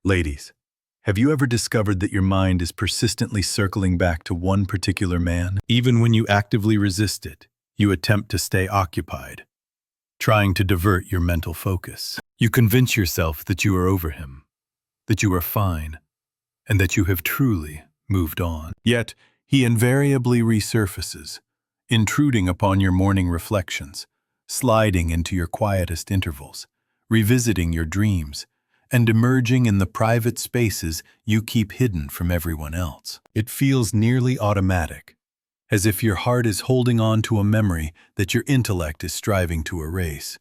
Ladies, have you ever discovered that your mind is persistently circling back to one particular man? Even when you actively resist it, you attempt to stay occupied, trying to divert your mental focus. You convince yourself that you are over him, that you are fine, and that you have truly moved on. Yet, he invariably resurfaces, intruding upon your morning reflections, sliding into your quietest intervals, revisiting your dreams, and emerging in the private spaces you keep hidden from everyone else. It feels nearly automatic, as if your heart is holding on to a memory that your intellect is striving to erase,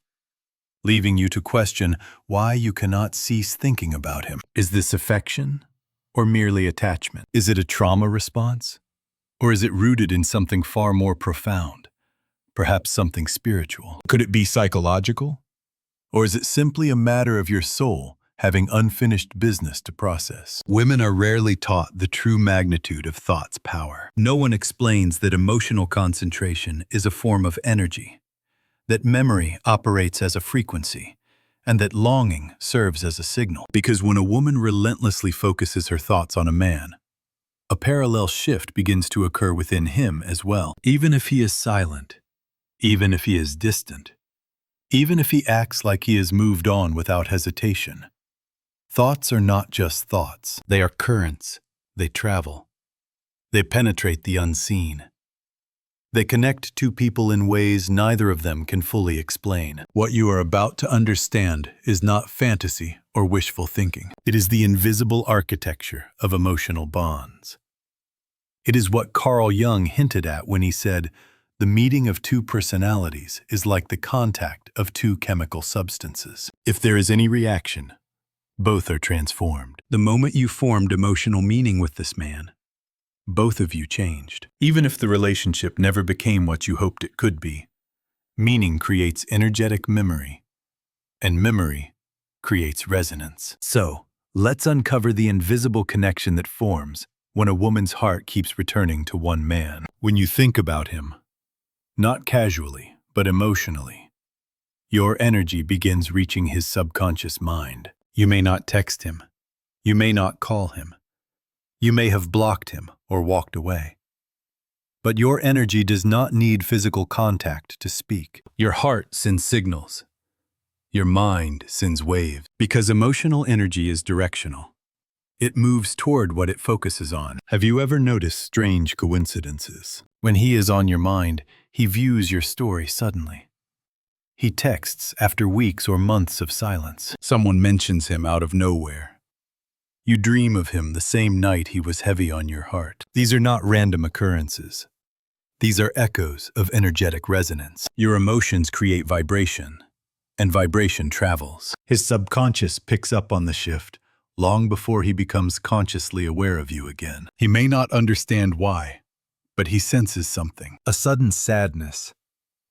leaving you to question why you cannot cease thinking about him. Is this affection or merely attachment? Is it a trauma response? Or is it rooted in something far more profound, perhaps something spiritual? Could it be psychological? Or is it simply a matter of your soul having unfinished business to process? Women are rarely taught the true magnitude of thought's power. No one explains that emotional concentration is a form of energy, that memory operates as a frequency, and that longing serves as a signal. Because when a woman relentlessly focuses her thoughts on a man, a parallel shift begins to occur within him as well. Even if he is silent, even if he is distant, even if he acts like he has moved on without hesitation, thoughts are not just thoughts. They are currents. They travel. They penetrate the unseen. They connect two people in ways neither of them can fully explain. What you are about to understand is not fantasy or wishful thinking. It is the invisible architecture of emotional bonds. It is what Carl Jung hinted at when he said, "The meeting of two personalities is like the contact of two chemical substances. If there is any reaction, both are transformed." The moment you formed emotional meaning with this man, both of you changed. Even if the relationship never became what you hoped it could be, meaning creates energetic memory, and memory creates resonance. So, let's uncover the invisible connection that forms when a woman's heart keeps returning to one man. When you think about him, not casually, but emotionally, your energy begins reaching his subconscious mind. You may not text him. You may not call him. You may have blocked him or walked away. But your energy does not need physical contact to speak. Your heart sends signals. Your mind sends waves. Because emotional energy is directional. It moves toward what it focuses on. Have you ever noticed strange coincidences? When he is on your mind, he views your story suddenly. He texts after weeks or months of silence. Someone mentions him out of nowhere. You dream of him the same night he was heavy on your heart. These are not random occurrences. These are echoes of energetic resonance. Your emotions create vibration, and vibration travels. His subconscious picks up on the shift long before he becomes consciously aware of you again. He may not understand why, but he senses something. A sudden sadness,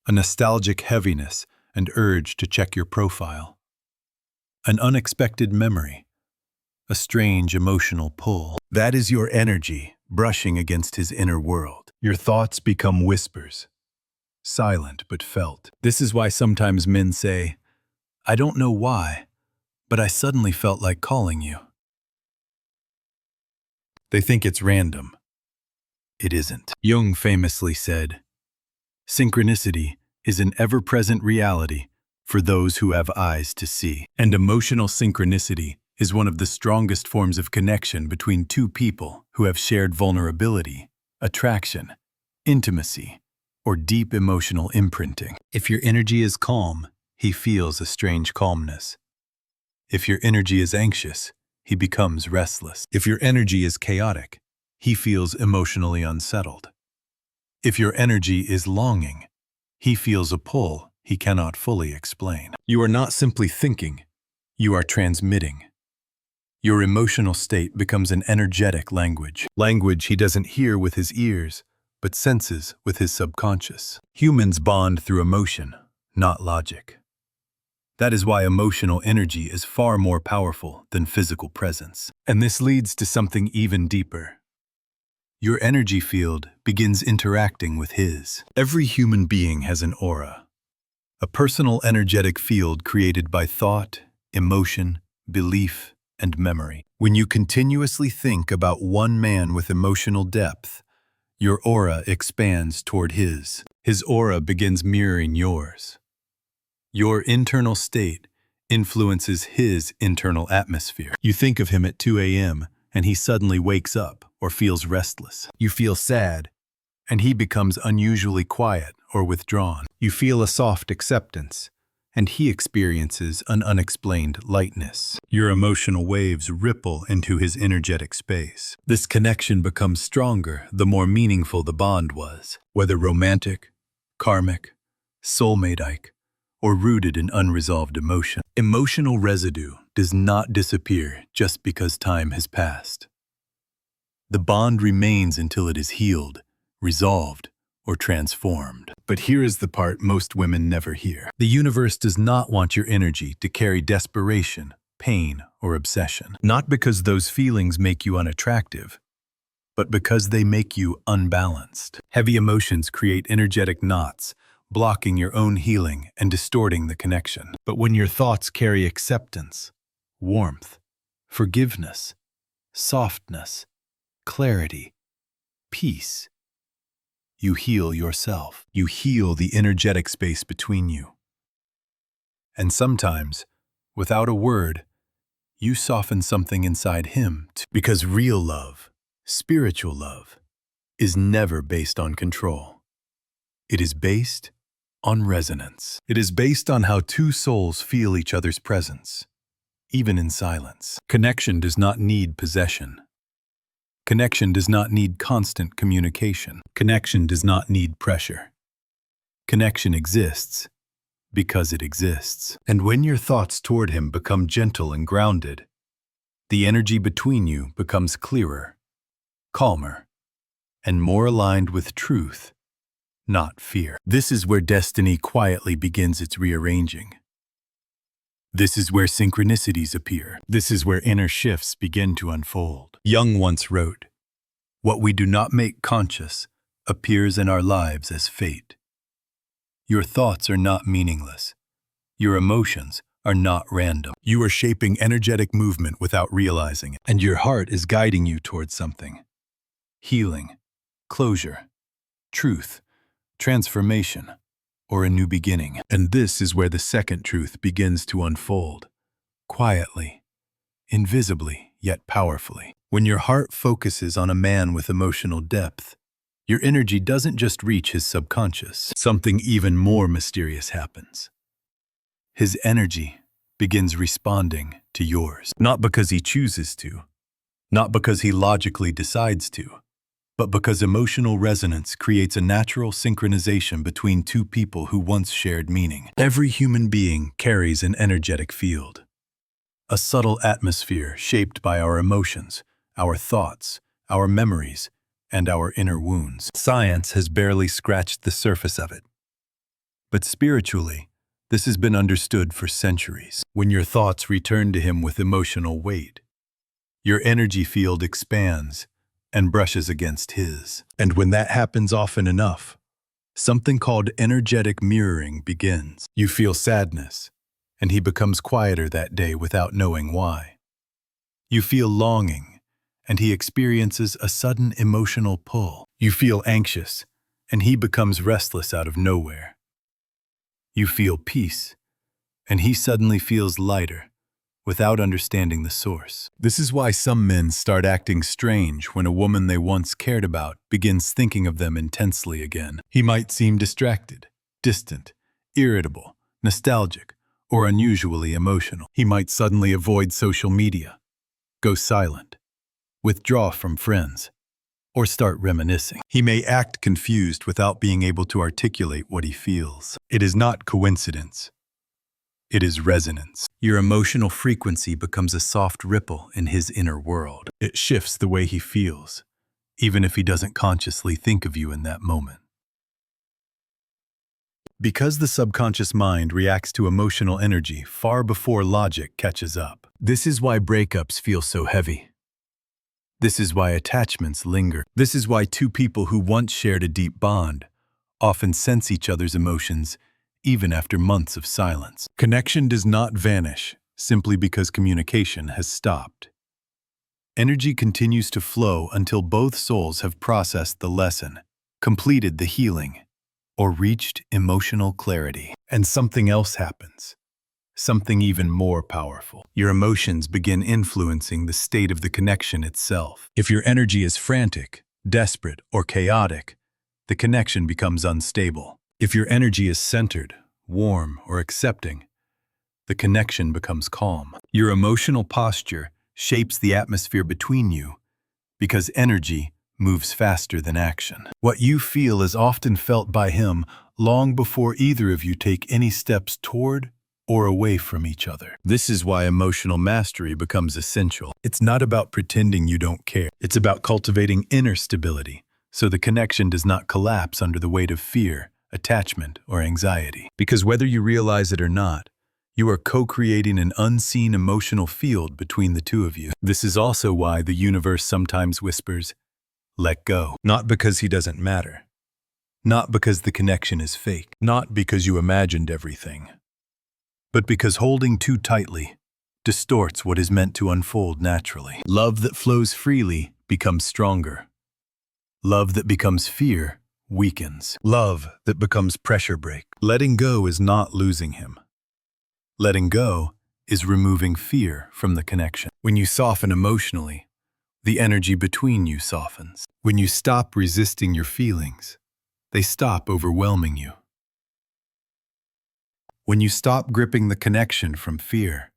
a nostalgic heaviness, and urge to check your profile. An unexpected memory, a strange emotional pull. That is your energy brushing against his inner world. Your thoughts become whispers, silent but felt. This is why sometimes men say, "I don't know why, but I suddenly felt like calling you." They think it's random. It isn't. Jung famously said, "Synchronicity is an ever-present reality for those who have eyes to see." And emotional synchronicity is one of the strongest forms of connection between two people who have shared vulnerability, attraction, intimacy, or deep emotional imprinting. If your energy is calm, he feels a strange calmness. If your energy is anxious, he becomes restless. If your energy is chaotic, he feels emotionally unsettled. If your energy is longing, he feels a pull he cannot fully explain. You are not simply thinking, you are transmitting. Your emotional state becomes an energetic language. Language he doesn't hear with his ears, but senses with his subconscious. Humans bond through emotion, not logic. That is why emotional energy is far more powerful than physical presence. And this leads to something even deeper. Your energy field begins interacting with his. Every human being has an aura, a personal energetic field created by thought, emotion, belief, and memory. When you continuously think about one man with emotional depth, your aura expands toward his. His aura begins mirroring yours. Your internal state influences his internal atmosphere. You think of him at 2 a.m., and he suddenly wakes up or feels restless. You feel sad, and he becomes unusually quiet or withdrawn. You feel a soft acceptance, and he experiences an unexplained lightness. Your emotional waves ripple into his energetic space. This connection becomes stronger the more meaningful the bond was, whether romantic, karmic, soulmate-like, or rooted in unresolved emotion. Emotional residue does not disappear just because time has passed. The bond remains until it is healed, resolved, or transformed. But here is the part most women never hear. The universe does not want your energy to carry desperation, pain, or obsession. Not because those feelings make you unattractive, but because they make you unbalanced. Heavy emotions create energetic knots, blocking your own healing and distorting the connection. But when your thoughts carry acceptance, warmth, forgiveness, softness, clarity, peace, you heal yourself. You heal the energetic space between you. And sometimes, without a word, you soften something inside him too. Because real love, spiritual love, is never based on control. It is based on resonance. It is based on how two souls feel each other's presence, even in silence. Connection does not need possession. Connection does not need constant communication. Connection does not need pressure. Connection exists because it exists. And when your thoughts toward him become gentle and grounded, the energy between you becomes clearer, calmer, and more aligned with truth, not fear. This is where destiny quietly begins its rearranging. This is where synchronicities appear. This is where inner shifts begin to unfold. Jung once wrote, "What we do not make conscious appears in our lives as fate." Your thoughts are not meaningless. Your emotions are not random. You are shaping energetic movement without realizing it, and your heart is guiding you towards something. Healing, closure, truth, transformation, or a new beginning. And this is where the second truth begins to unfold, quietly, invisibly, yet powerfully. When your heart focuses on a man with emotional depth, your energy doesn't just reach his subconscious. Something even more mysterious happens. His energy begins responding to yours. Not because he chooses to, not because he logically decides to, but because emotional resonance creates a natural synchronization between two people who once shared meaning. Every human being carries an energetic field, a subtle atmosphere shaped by our emotions, our thoughts, our memories, and our inner wounds. Science has barely scratched the surface of it. But spiritually, this has been understood for centuries. When your thoughts return to him with emotional weight, your energy field expands and brushes against his. And when that happens often enough, something called energetic mirroring begins. You feel sadness, and he becomes quieter that day without knowing why. You feel longing, and he experiences a sudden emotional pull. You feel anxious, and he becomes restless out of nowhere. You feel peace, and he suddenly feels lighter, without understanding the source. This is why some men start acting strange when a woman they once cared about begins thinking of them intensely again. He might seem distracted, distant, irritable, nostalgic, or unusually emotional. He might suddenly avoid social media, go silent, withdraw from friends, or start reminiscing. He may act confused without being able to articulate what he feels. It is not coincidence. It is resonance. Your emotional frequency becomes a soft ripple in his inner world. It shifts the way he feels, even if he doesn't consciously think of you in that moment. Because the subconscious mind reacts to emotional energy far before logic catches up. This is why breakups feel so heavy. This is why attachments linger. This is why two people who once shared a deep bond often sense each other's emotions even after months of silence. Connection does not vanish simply because communication has stopped. Energy continues to flow until both souls have processed the lesson, completed the healing, or reached emotional clarity. And something else happens. Something even more powerful. Your emotions begin influencing the state of the connection itself. If your energy is frantic, desperate, or chaotic, the connection becomes unstable. If your energy is centered, warm, or accepting, the connection becomes calm. Your emotional posture shapes the atmosphere between you because energy moves faster than action. What you feel is often felt by him long before either of you take any steps toward or away from each other. This is why emotional mastery becomes essential. It's not about pretending you don't care. It's about cultivating inner stability so the connection does not collapse under the weight of fear, attachment, or anxiety. Because whether you realize it or not, you are co-creating an unseen emotional field between the two of you. This is also why the universe sometimes whispers, "Let go." Not because he doesn't matter. Not because the connection is fake. Not because you imagined everything. But because holding too tightly distorts what is meant to unfold naturally. Love that flows freely becomes stronger. Love that becomes fear weakens. Love that becomes pressure break. Letting go is not losing him. Letting go is removing fear from the connection. When you soften emotionally, the energy between you softens. When you stop resisting your feelings, they stop overwhelming you. When you stop gripping the connection from fear,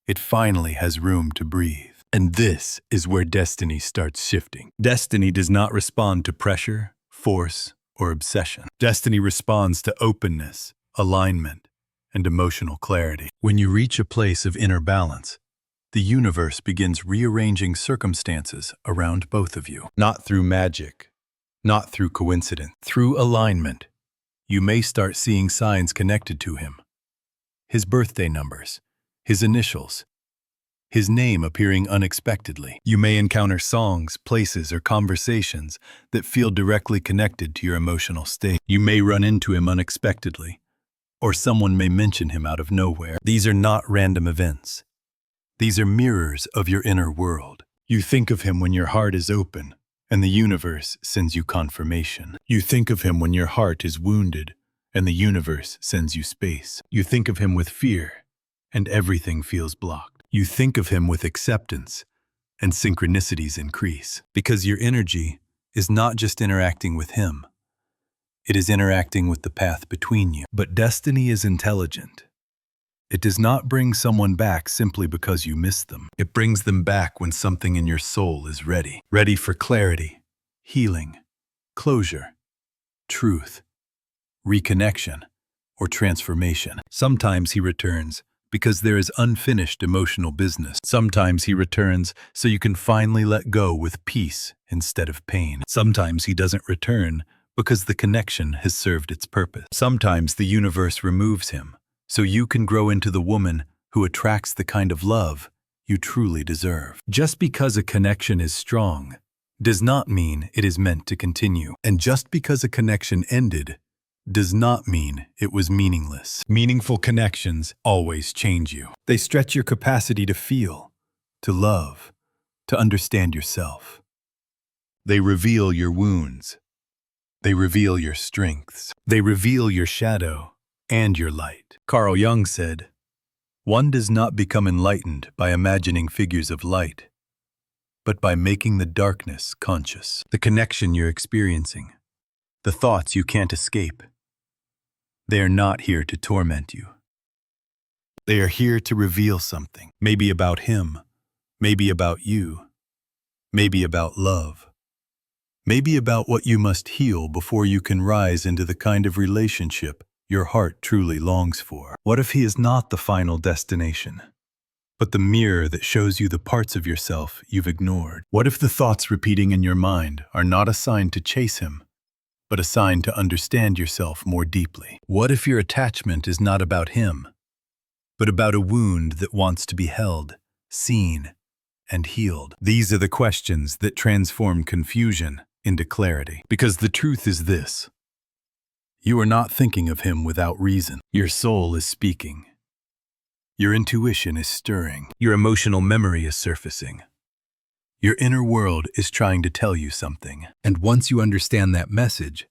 it finally has room to breathe. And this is where destiny starts shifting. Destiny does not respond to pressure, force, or obsession. Destiny responds to openness, alignment, and emotional clarity. When you reach a place of inner balance, the universe begins rearranging circumstances around both of you. Not through magic, not through coincidence, through alignment. You may start seeing signs connected to him. His birthday numbers, his initials, his name appearing unexpectedly. You may encounter songs, places, or conversations that feel directly connected to your emotional state. You may run into him unexpectedly, or someone may mention him out of nowhere. These are not random events. These are mirrors of your inner world. You think of him when your heart is open, and the universe sends you confirmation. You think of him when your heart is wounded, and the universe sends you space. You think of him with fear, and everything feels blocked. You think of him with acceptance, and synchronicities increase. Because your energy is not just interacting with him, it is interacting with the path between you. But destiny is intelligent. It does not bring someone back simply because you miss them. It brings them back when something in your soul is ready. Ready for clarity, healing, closure, truth, reconnection, or transformation. Sometimes he returns because there is unfinished emotional business. Sometimes he returns so you can finally let go with peace instead of pain. Sometimes he doesn't return because the connection has served its purpose. Sometimes the universe removes him so you can grow into the woman who attracts the kind of love you truly deserve. Just because a connection is strong does not mean it is meant to continue. And just because a connection ended does not mean it was meaningless. Meaningful connections always change you. They stretch your capacity to feel, to love, to understand yourself. They reveal your wounds. They reveal your strengths. They reveal your shadow and your light. Carl Jung said, "One does not become enlightened by imagining figures of light, but by making the darkness conscious." The connection you're experiencing, the thoughts you can't escape, they are not here to torment you. They are here to reveal something, maybe about him, maybe about you, maybe about love, maybe about what you must heal before you can rise into the kind of relationship your heart truly longs for. What if he is not the final destination, but the mirror that shows you the parts of yourself you've ignored? What if the thoughts repeating in your mind are not a sign to chase him, but a sign to understand yourself more deeply? What if your attachment is not about him, but about a wound that wants to be held, seen, and healed? These are the questions that transform confusion into clarity. Because the truth is this: you are not thinking of him without reason. Your soul is speaking. Your intuition is stirring. Your emotional memory is surfacing. Your inner world is trying to tell you something. And once you understand that message,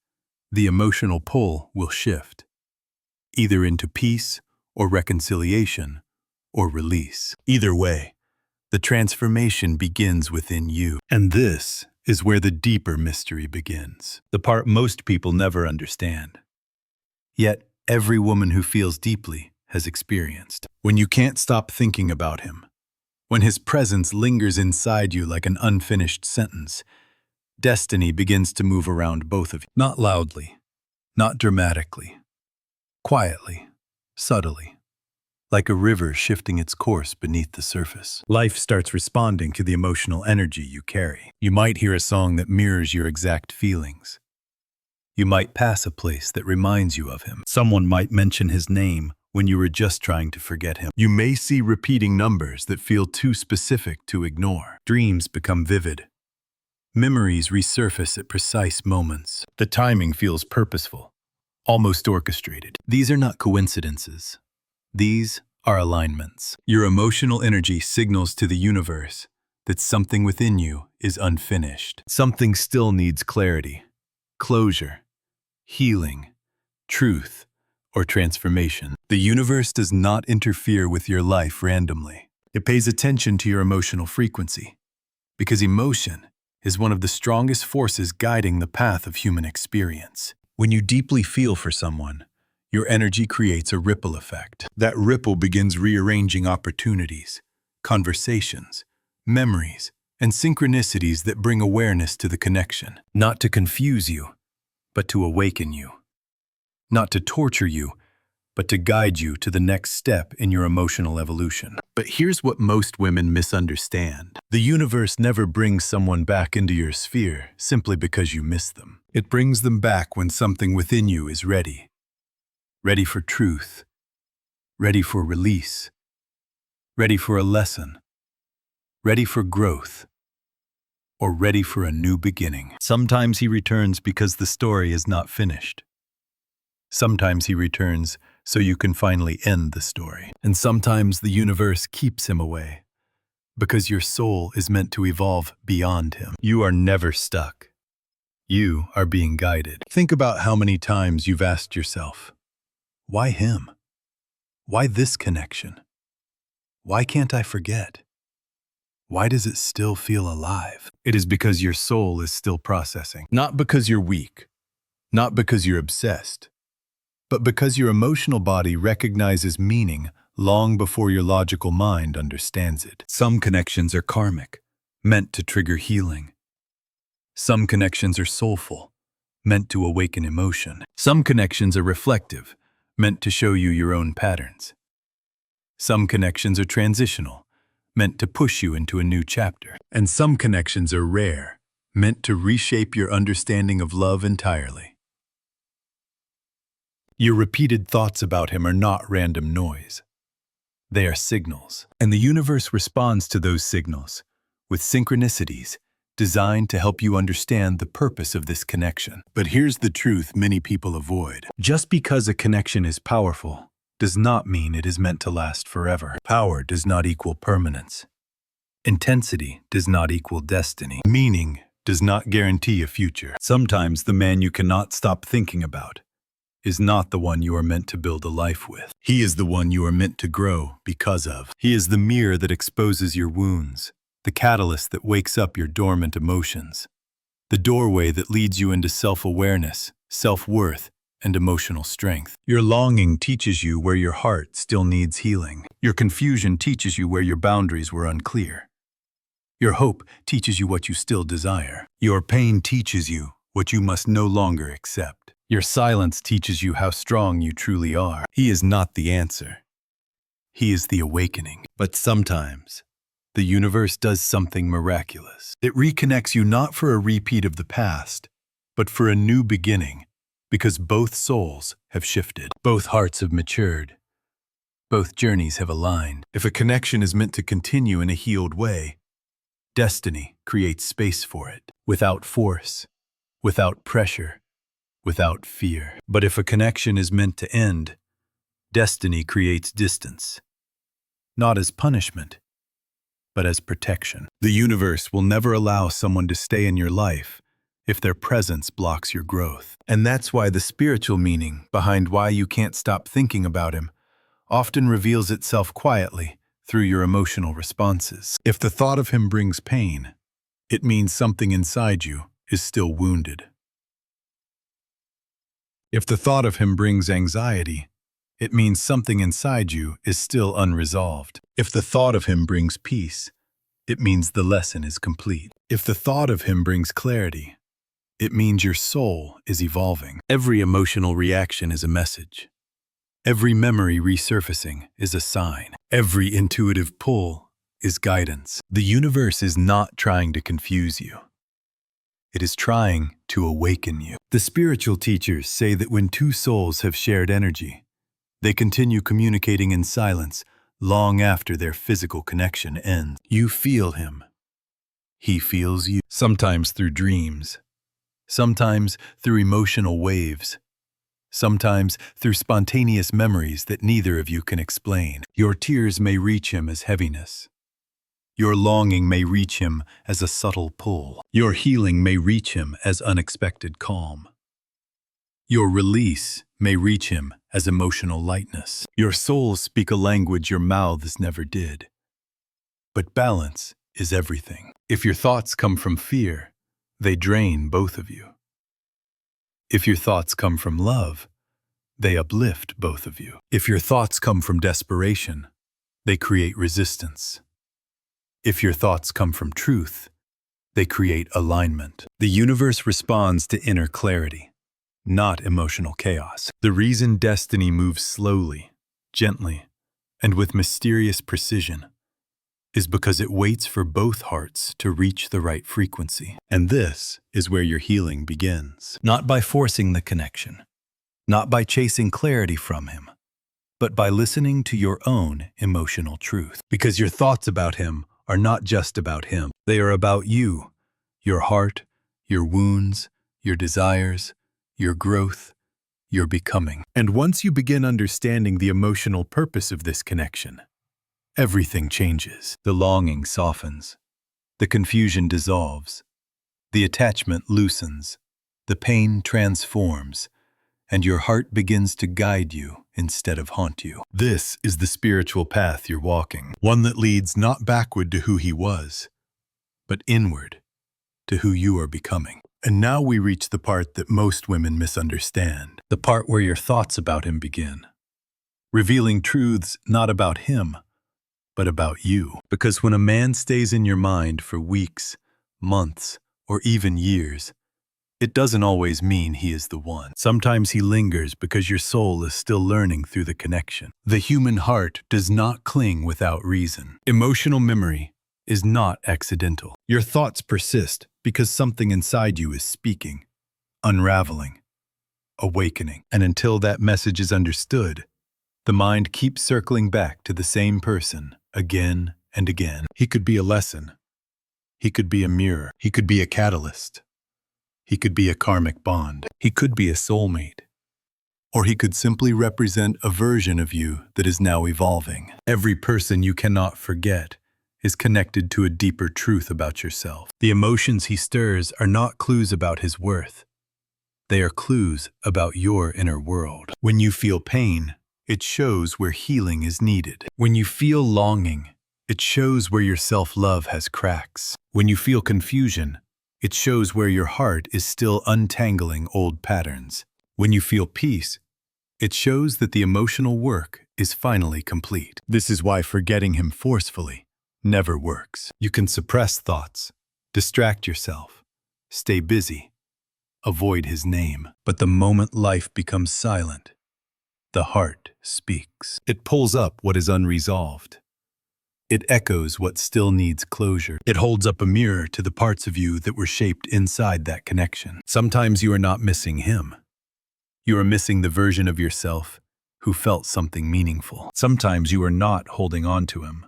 the emotional pull will shift, either into peace or reconciliation or release. Either way, the transformation begins within you. And this is where the deeper mystery begins, the part most people never understand. Yet, every woman who feels deeply has experienced. When you can't stop thinking about him, when his presence lingers inside you like an unfinished sentence, destiny begins to move around both of you. Not loudly, not dramatically, quietly, subtly, like a river shifting its course beneath the surface. Life starts responding to the emotional energy you carry. You might hear a song that mirrors your exact feelings. You might pass a place that reminds you of him. Someone might mention his name when you were just trying to forget him. You may see repeating numbers that feel too specific to ignore. Dreams become vivid. Memories resurface at precise moments. The timing feels purposeful, almost orchestrated. These are not coincidences. These are alignments. Your emotional energy signals to the universe that something within you is unfinished. Something still needs clarity, closure, healing, truth, or transformation. The universe does not interfere with your life randomly. It pays attention to your emotional frequency, because emotion is one of the strongest forces guiding the path of human experience. When you deeply feel for someone, your energy creates a ripple effect. That ripple begins rearranging opportunities, conversations, memories, and synchronicities that bring awareness to the connection. Not to confuse you, but to awaken you. Not to torture you, but to guide you to the next step in your emotional evolution. But here's what most women misunderstand. The universe never brings someone back into your sphere simply because you miss them. It brings them back when something within you is ready. Ready for truth. Ready for release. Ready for a lesson. Ready for growth. Or ready for a new beginning. Sometimes he returns because the story is not finished. Sometimes he returns so you can finally end the story. And sometimes the universe keeps him away, because your soul is meant to evolve beyond him. You are never stuck. You are being guided. Think about how many times you've asked yourself, why him? Why this connection? Why can't I forget? Why does it still feel alive? It is because your soul is still processing. Not because you're weak, not because you're obsessed, but because your emotional body recognizes meaning long before your logical mind understands it. Some connections are karmic, meant to trigger healing. Some connections are soulful, meant to awaken emotion. Some connections are reflective, meant to show you your own patterns. Some connections are transitional, meant to push you into a new chapter. And some connections are rare, meant to reshape your understanding of love entirely. Your repeated thoughts about him are not random noise. They are signals, and the universe responds to those signals with synchronicities designed to help you understand the purpose of this connection. But here's the truth many people avoid. Just because a connection is powerful does not mean it is meant to last forever. Power does not equal permanence. Intensity does not equal destiny. Meaning does not guarantee a future. Sometimes the man you cannot stop thinking about is not the one you are meant to build a life with. He is the one you are meant to grow because of. He is the mirror that exposes your wounds, the catalyst that wakes up your dormant emotions, the doorway that leads you into self-awareness, self-worth, and emotional strength. Your longing teaches you where your heart still needs healing. Your confusion teaches you where your boundaries were unclear. Your hope teaches you what you still desire. Your pain teaches you what you must no longer accept. Your silence teaches you how strong you truly are. He is not the answer. He is the awakening. But sometimes, the universe does something miraculous. It reconnects you not for a repeat of the past, but for a new beginning, because both souls have shifted. Both hearts have matured. Both journeys have aligned. If a connection is meant to continue in a healed way, destiny creates space for it, without force, without pressure, without fear. But if a connection is meant to end, destiny creates distance, not as punishment, but as protection. The universe will never allow someone to stay in your life if their presence blocks your growth. And that's why the spiritual meaning behind why you can't stop thinking about him often reveals itself quietly through your emotional responses. If the thought of him brings pain, it means something inside you is still wounded. If the thought of him brings anxiety, it means something inside you is still unresolved. If the thought of him brings peace, it means the lesson is complete. If the thought of him brings clarity, it means your soul is evolving. Every emotional reaction is a message. Every memory resurfacing is a sign. Every intuitive pull is guidance. The universe is not trying to confuse you. It is trying to awaken you. The spiritual teachers say that when two souls have shared energy, they continue communicating in silence long after their physical connection ends. You feel him. He feels you. Sometimes through dreams. Sometimes through emotional waves. Sometimes through spontaneous memories that neither of you can explain. Your tears may reach him as heaviness. Your longing may reach him as a subtle pull. Your healing may reach him as unexpected calm. Your release may reach him as emotional lightness. Your souls speak a language your mouths never did. But balance is everything. If your thoughts come from fear, they drain both of you. If your thoughts come from love, they uplift both of you. If your thoughts come from desperation, they create resistance. If your thoughts come from truth, they create alignment. The universe responds to inner clarity, not emotional chaos. The reason destiny moves slowly, gently, and with mysterious precision is because it waits for both hearts to reach the right frequency. And this is where your healing begins. Not by forcing the connection, not by chasing clarity from him, but by listening to your own emotional truth. Because your thoughts about him are not just about him. They are about you, your heart, your wounds, your desires, your growth, your becoming. And once you begin understanding the emotional purpose of this connection, everything changes. The longing softens, the confusion dissolves, the attachment loosens, the pain transforms, and your heart begins to guide you instead of haunt you. This is the spiritual path you're walking, one that leads not backward to who he was, but inward to who you are becoming. And now we reach the part that most women misunderstand, the part where your thoughts about him begin, revealing truths not about him, but about you. Because when a man stays in your mind for weeks, months, or even years, it doesn't always mean he is the one. Sometimes he lingers because your soul is still learning through the connection. The human heart does not cling without reason. Emotional memory is not accidental. Your thoughts persist because something inside you is speaking, unraveling, awakening. And until that message is understood, the mind keeps circling back to the same person again and again. He could be a lesson. He could be a mirror. He could be a catalyst. He could be a karmic bond. He could be a soulmate. Or he could simply represent a version of you that is now evolving. Every person you cannot forget is connected to a deeper truth about yourself. The emotions he stirs are not clues about his worth. They are clues about your inner world. When you feel pain, it shows where healing is needed. When you feel longing, it shows where your self-love has cracks. When you feel confusion, it shows where your heart is still untangling old patterns. When you feel peace, it shows that the emotional work is finally complete. This is why forgetting him forcefully never works. You can suppress thoughts, distract yourself, stay busy, avoid his name. But the moment life becomes silent, the heart speaks. It pulls up what is unresolved. It echoes what still needs closure. It holds up a mirror to the parts of you that were shaped inside that connection. Sometimes you are not missing him. You are missing the version of yourself who felt something meaningful. Sometimes you are not holding on to him.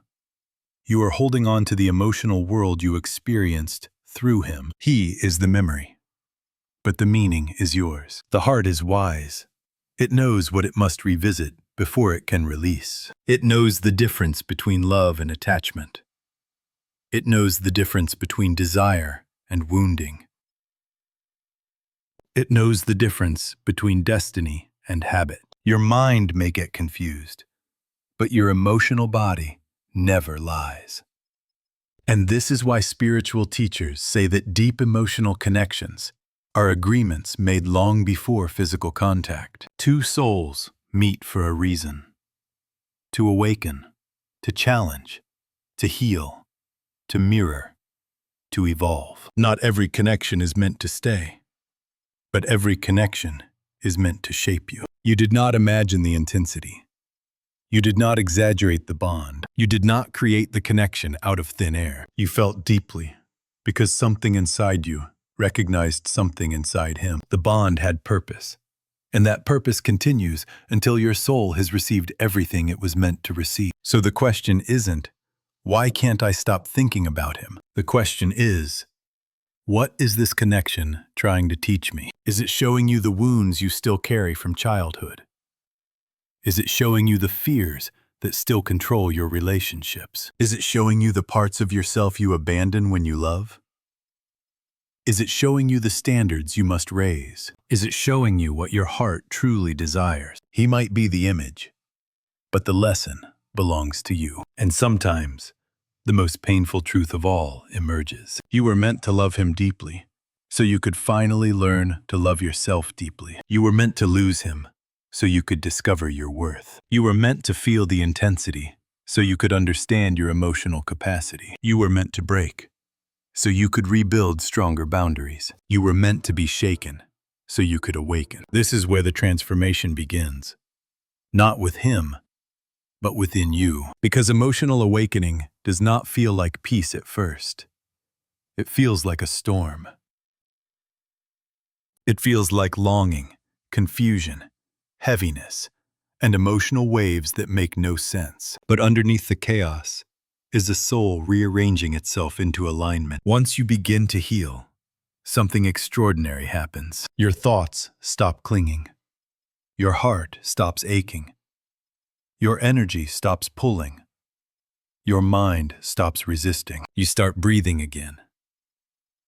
You are holding on to the emotional world you experienced through him. He is the memory, but the meaning is yours. The heart is wise. It knows what it must revisit before it can release. It knows the difference between love and attachment. It knows the difference between desire and wounding. It knows the difference between destiny and habit. Your mind may get confused, but your emotional body never lies. And this is why spiritual teachers say that deep emotional connections are agreements made long before physical contact. Two souls meet for a reason: to awaken, to challenge, to heal, to mirror, to evolve. Not every connection is meant to stay, but every connection is meant to shape you. You did not imagine the intensity. You did not exaggerate the bond. You did not create the connection out of thin air. You felt deeply because something inside you recognized something inside him. The bond had purpose, and that purpose continues until your soul has received everything it was meant to receive. So the question isn't, why can't I stop thinking about him? The question is, what is this connection trying to teach me? Is it showing you the wounds you still carry from childhood? Is it showing you the fears that still control your relationships? Is it showing you the parts of yourself you abandon when you love? Is it showing you the standards you must raise? Is it showing you what your heart truly desires? He might be the image, but the lesson belongs to you. And sometimes, the most painful truth of all emerges. You were meant to love him deeply, so you could finally learn to love yourself deeply. You were meant to lose him, so you could discover your worth. You were meant to feel the intensity, so you could understand your emotional capacity. You were meant to break, so you could rebuild stronger boundaries. You were meant to be shaken, so you could awaken. This is where the transformation begins. Not with him, but within you. Because emotional awakening does not feel like peace at first. It feels like a storm. It feels like longing, confusion, heaviness, and emotional waves that make no sense. But underneath the chaos is a soul rearranging itself into alignment. Once you begin to heal, something extraordinary happens. Your thoughts stop clinging. Your heart stops aching. Your energy stops pulling. Your mind stops resisting. You start breathing again.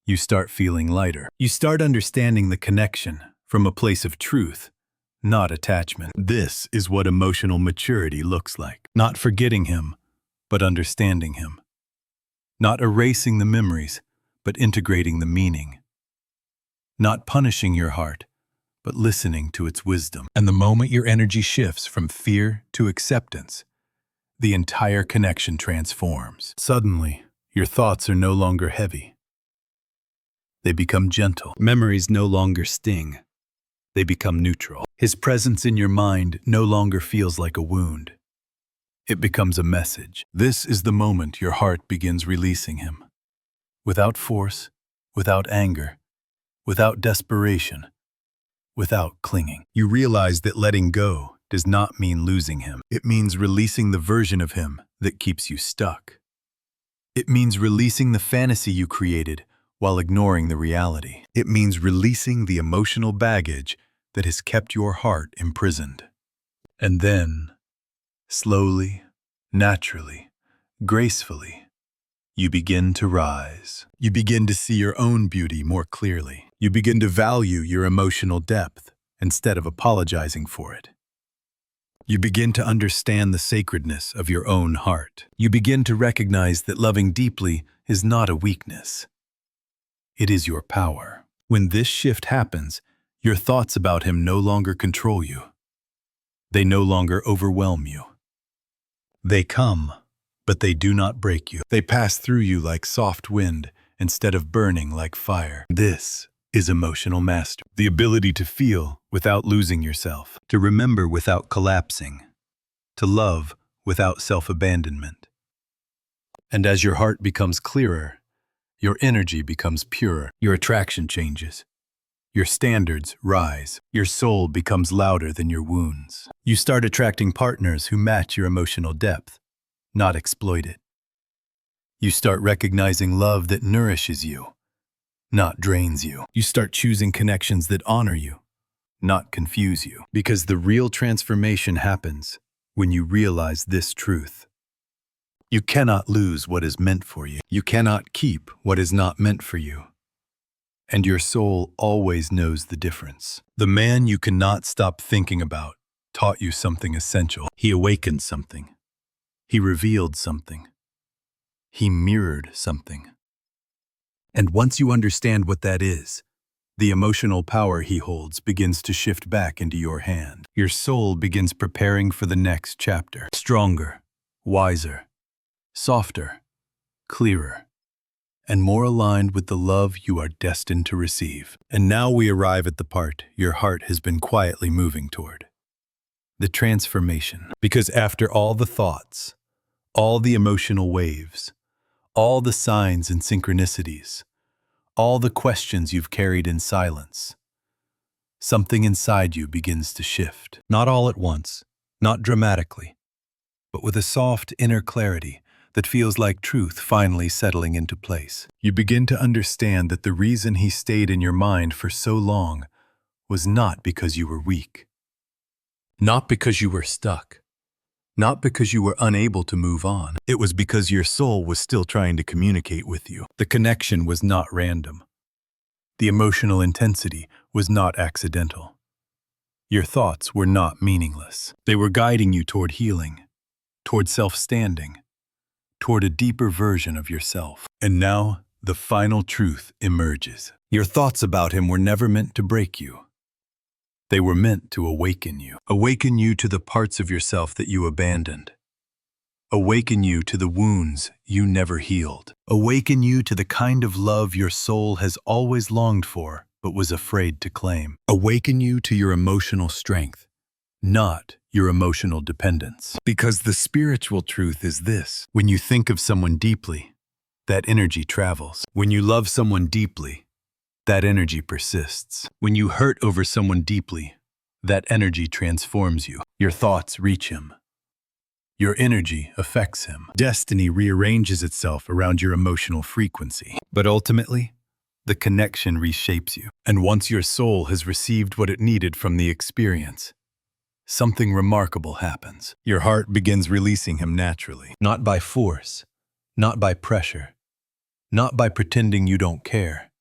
You start feeling lighter. You start understanding the connection from a place of truth, not attachment. This is what emotional maturity looks like. Not forgetting him, but understanding him. Not erasing the memories, but integrating the meaning. Not punishing your heart, but listening to its wisdom. And the moment your energy shifts from fear to acceptance, the entire connection transforms. Suddenly, your thoughts are no longer heavy. They become gentle. Memories no longer sting. They become neutral. His presence in your mind no longer feels like a wound. It becomes a message. This is the moment your heart begins releasing him. Without force, without anger, without desperation, without clinging. You realize that letting go does not mean losing him. It means releasing the version of him that keeps you stuck. It means releasing the fantasy you created while ignoring the reality. It means releasing the emotional baggage that has kept your heart imprisoned. And then, slowly, naturally, gracefully, you begin to rise. You begin to see your own beauty more clearly. You begin to value your emotional depth instead of apologizing for it. You begin to understand the sacredness of your own heart. You begin to recognize that loving deeply is not a weakness. It is your power. When this shift happens, your thoughts about him no longer control you. They no longer overwhelm you. They come, but they do not break you. They pass through you like soft wind instead of burning like fire. This is emotional mastery. The ability to feel without losing yourself, to remember without collapsing, to love without self-abandonment. And as your heart becomes clearer, your energy becomes purer. Your attraction changes. Your standards rise. Your soul becomes louder than your wounds. You start attracting partners who match your emotional depth, not exploit it. You start recognizing love that nourishes you, not drains you. You start choosing connections that honor you, not confuse you. Because the real transformation happens when you realize this truth. You cannot lose what is meant for you. You cannot keep what is not meant for you. And your soul always knows the difference. The man you cannot stop thinking about taught you something essential. He awakened something. He revealed something. He mirrored something. And once you understand what that is, the emotional power he holds begins to shift back into your hand. Your soul begins preparing for the next chapter. Stronger, wiser, softer, clearer, and more aligned with the love you are destined to receive. And now we arrive at the part your heart has been quietly moving toward. The transformation. Because after all the thoughts, all the emotional waves, all the signs and synchronicities, all the questions you've carried in silence, something inside you begins to shift. Not all at once, not dramatically, but with a soft inner clarity that feels like truth finally settling into place. You begin to understand that the reason he stayed in your mind for so long was not because you were weak, not because you were stuck, not because you were unable to move on. It was because your soul was still trying to communicate with you. The connection was not random. The emotional intensity was not accidental. Your thoughts were not meaningless. They were guiding you toward healing, toward self-standing, toward a deeper version of yourself. And now, the final truth emerges. Your thoughts about him were never meant to break you. They were meant to awaken you to the parts of yourself that you abandoned, awaken you to the wounds you never healed, awaken you to the kind of love your soul has always longed for but was afraid to claim, awaken you to your emotional strength, not your emotional dependence. Because the spiritual truth is this: when you think of someone deeply, that energy travels. When you love someone deeply, that energy persists. When you hurt over someone deeply, that energy transforms you. Your thoughts reach him. Your energy affects him. Destiny rearranges itself around your emotional frequency. But ultimately, the connection reshapes you. And once your soul has received what it needed from the experience, something remarkable happens. Your heart begins releasing him naturally. Not by force, not by pressure, not by pretending you don't care,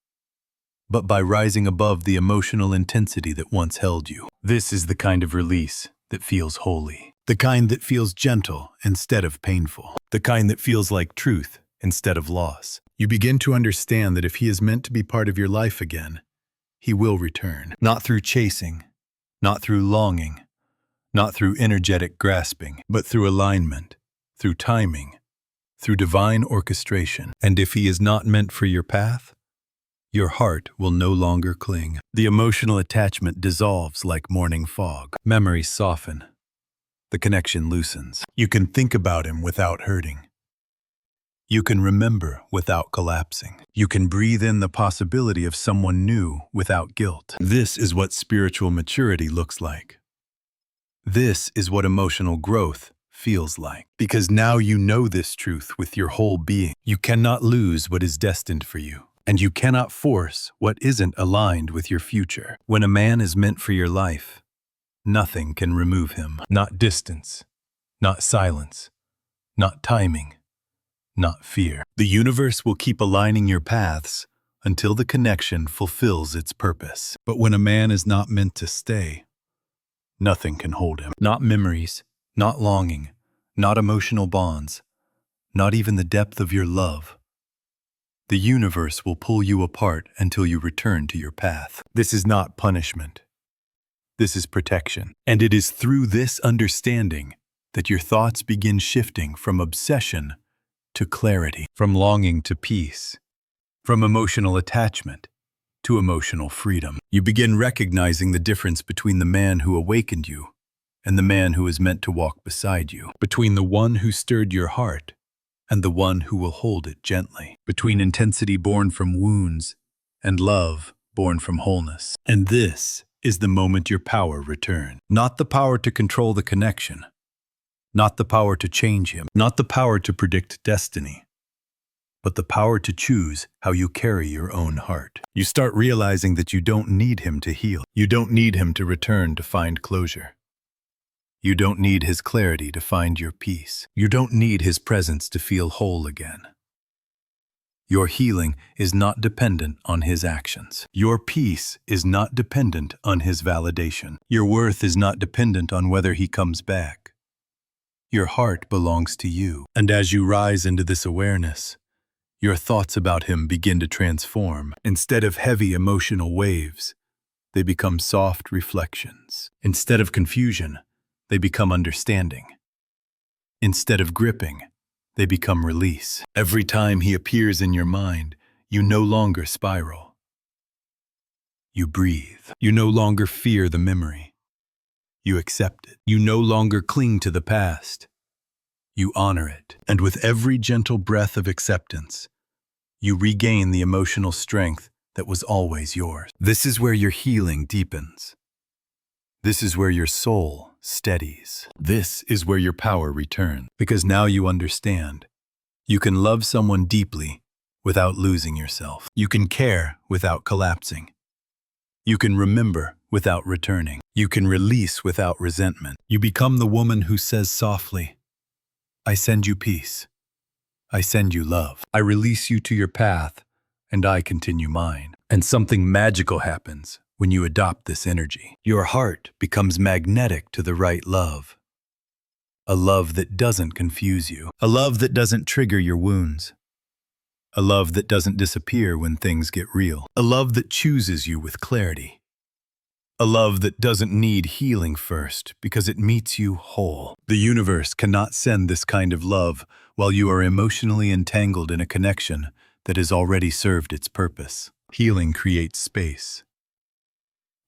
but by rising above the emotional intensity that once held you. This is the kind of release that feels holy. The kind that feels gentle instead of painful. The kind that feels like truth instead of loss. You begin to understand that if he is meant to be part of your life again, he will return. Not through chasing, not through longing, not through energetic grasping, but through alignment, through timing, through divine orchestration. And if he is not meant for your path, your heart will no longer cling. The emotional attachment dissolves like morning fog. Memories soften. The connection loosens. You can think about him without hurting. You can remember without collapsing. You can breathe in the possibility of someone new without guilt. This is what spiritual maturity looks like. This is what emotional growth feels like. Because now you know this truth with your whole being. You cannot lose what is destined for you. And you cannot force what isn't aligned with your future. When a man is meant for your life, nothing can remove him. Not distance, not silence, not timing, not fear. The universe will keep aligning your paths until the connection fulfills its purpose. But when a man is not meant to stay, nothing can hold him. Not memories, not longing, not emotional bonds, not even the depth of your love. The universe will pull you apart until you return to your path. This is not punishment. This is protection. And it is through this understanding that your thoughts begin shifting from obsession to clarity, from longing to peace, from emotional attachment to emotional freedom. You begin recognizing the difference between the man who awakened you and the man who is meant to walk beside you, between the one who stirred your heart and the one who will hold it gently, between intensity born from wounds and love born from wholeness. And this is the moment your power returns. Not the power to control the connection, not the power to change him, not the power to predict destiny, but the power to choose how you carry your own heart. You start realizing that you don't need him to heal. You don't need him to return to find closure. You don't need his clarity to find your peace. You don't need his presence to feel whole again. Your healing is not dependent on his actions. Your peace is not dependent on his validation. Your worth is not dependent on whether he comes back. Your heart belongs to you. And as you rise into this awareness, your thoughts about him begin to transform. Instead of heavy emotional waves, they become soft reflections. Instead of confusion, they become understanding. Instead of gripping, they become release. Every time he appears in your mind, you no longer spiral. You breathe. You no longer fear the memory. You accept it. You no longer cling to the past. You honor it. And with every gentle breath of acceptance, you regain the emotional strength that was always yours. This is where your healing deepens. This is where your soul steadies. This is where your power returns. Because now you understand. You can love someone deeply without losing yourself. You can care without collapsing. You can remember without returning. You can release without resentment. You become the woman who says softly, I send you peace. I send you love. I release you to your path, and I continue mine. And something magical happens when you adopt this energy. Your heart becomes magnetic to the right love. A love that doesn't confuse you. A love that doesn't trigger your wounds. A love that doesn't disappear when things get real. A love that chooses you with clarity. A love that doesn't need healing first because it meets you whole. The universe cannot send this kind of love while you are emotionally entangled in a connection that has already served its purpose. Healing creates space.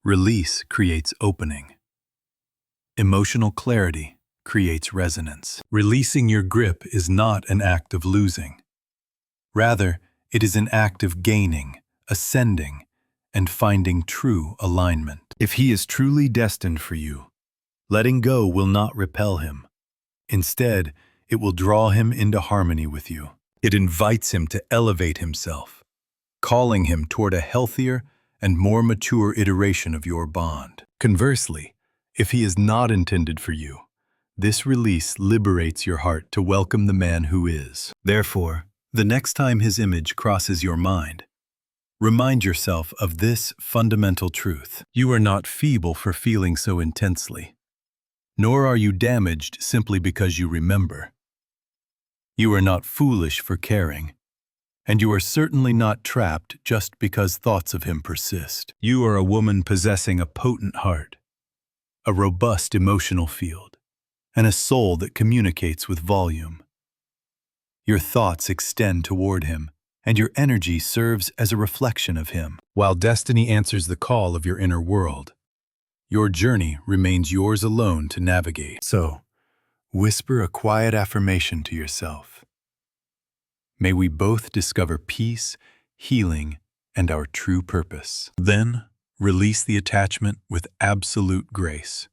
Release creates opening. Emotional clarity creates resonance. Releasing your grip is not an act of losing. Rather, it is an act of gaining, ascending, and finding true alignment. If he is truly destined for you, letting go will not repel him. Instead, it will draw him into harmony with you. It invites him to elevate himself, calling him toward a healthier and more mature iteration of your bond. Conversely, if he is not intended for you, this release liberates your heart to welcome the man who is. Therefore, the next time his image crosses your mind, remind yourself of this fundamental truth. You are not feeble for feeling so intensely, nor are you damaged simply because you remember. You are not foolish for caring, and you are certainly not trapped just because thoughts of him persist. You are a woman possessing a potent heart, a robust emotional field, and a soul that communicates with volume. Your thoughts extend toward him, and your energy serves as a reflection of him. While destiny answers the call of your inner world, your journey remains yours alone to navigate. So, whisper a quiet affirmation to yourself. May we both discover peace, healing, and our true purpose. Then, release the attachment with absolute grace.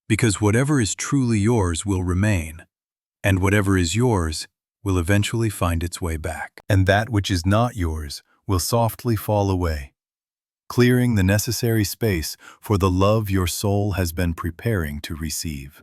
Because whatever is truly yours will remain, and whatever is yours will eventually find its way back. And that which is not yours will softly fall away, clearing the necessary space for the love your soul has been preparing to receive.